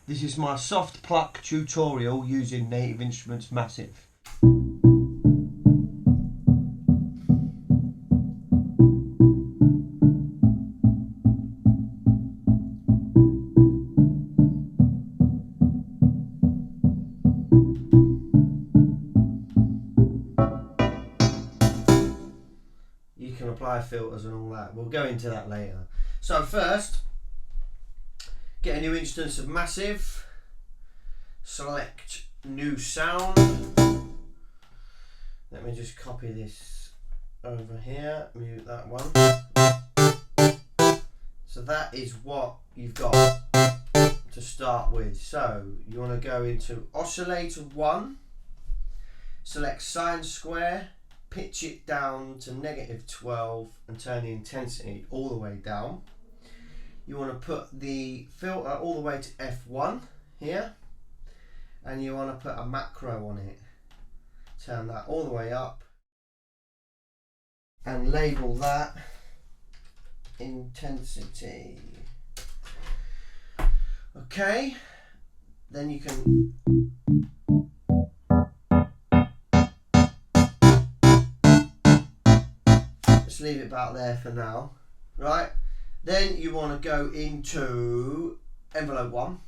This is my soft pluck tutorial using Native Instruments Massive. You can apply filters and all that. We'll go into that later. So first, get a new instance of Massive, select new sound. Let me just copy this over here, mute that one. So that is what you've got to start with. So you want to go into oscillator 1, select sine square, pitch it down to -12 and turn the intensity all the way down. You want to put the filter all the way to F1 here, and you want to put a macro on it. Turn that all the way up and label that intensity. Okay, then you can just leave it about there for now, right? Then you want to go into envelope 1,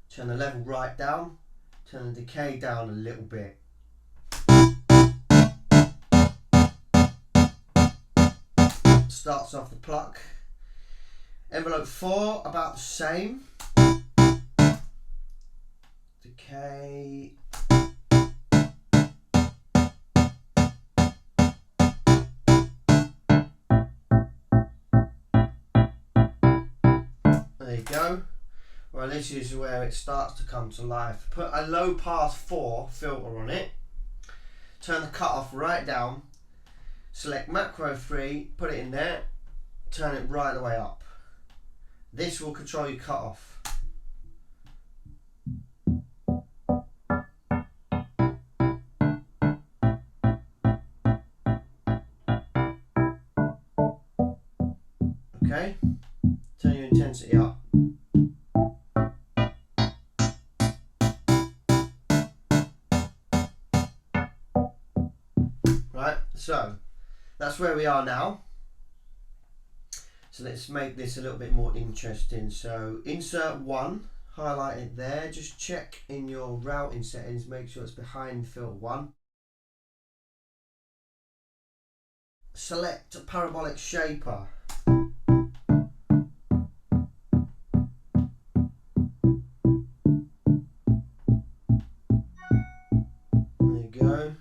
turn the level right down, turn the decay down a little bit. Starts off the pluck. Envelope 4, about the same. Decay. There you go. Well, this is where it starts to come to life. Put a low pass 4 filter on it. Turn the cutoff right down. Select macro 3, put it in there. Turn it right the way up. This will control your cutoff. Okay. Turn your intensity up. Right, so that's where we are now. So let's make this a little bit more interesting. So insert 1, highlight it there. Just check in your routing settings, make sure it's behind filter 1. Select parabolic shaper. There you go.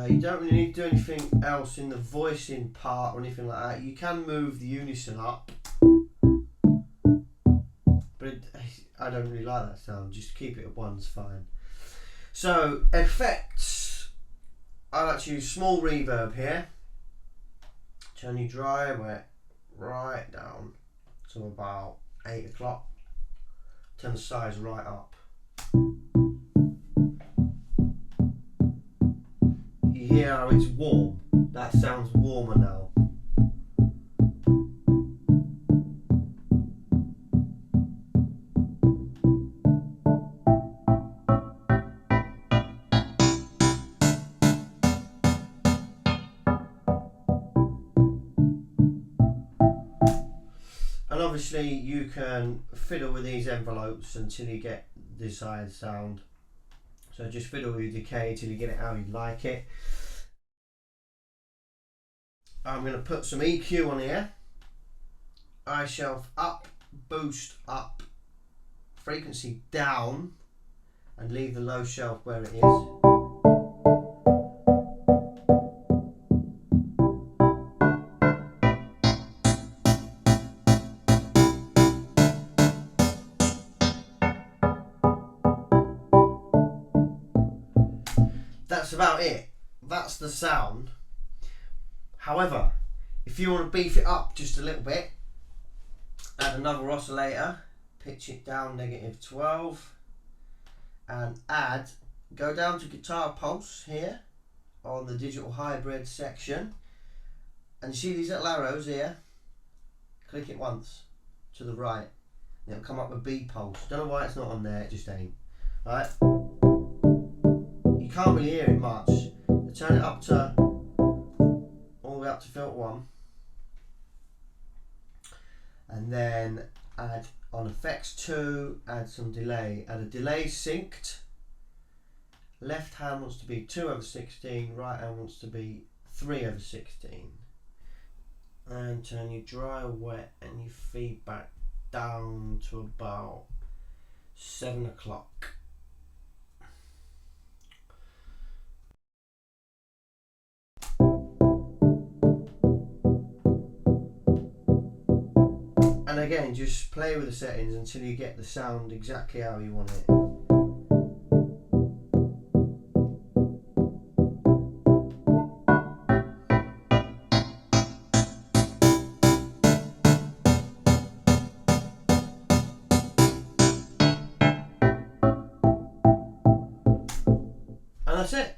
You don't really need to do anything else in the voicing part or anything like that. You can move the unison up, but I don't really like that sound. Just keep it at 1's fine. So effects, I like to use small reverb here. Turn your dry wet right down to about 8 o'clock. Turn the size right up. You hear how it's warm? That sounds warmer now. And obviously you can fiddle with these envelopes until you get the desired sound. So just fiddle with your decay till you get it how you like it. I'm going to put some EQ on here. High shelf up, boost up, frequency down, and leave the low shelf where it is. That's about it. That's the sound. However, if you want to beef it up just a little bit, add another oscillator, pitch it down -12, and go down to guitar pulse here on the digital hybrid section, and you see these little arrows here. Click it once to the right, and it'll come up with B pulse. Don't know why it's not on there, it just ain't. Right? You can't really hear it much. You turn it up to all the way up to filter 1, and then add on effects 2, add some delay. Add a delay synced. Left hand wants to be 2/16, right hand wants to be 3/16. And turn your dry, wet and your feedback down to about 7 o'clock. And again, just play with the settings until you get the sound exactly how you want it. And that's it.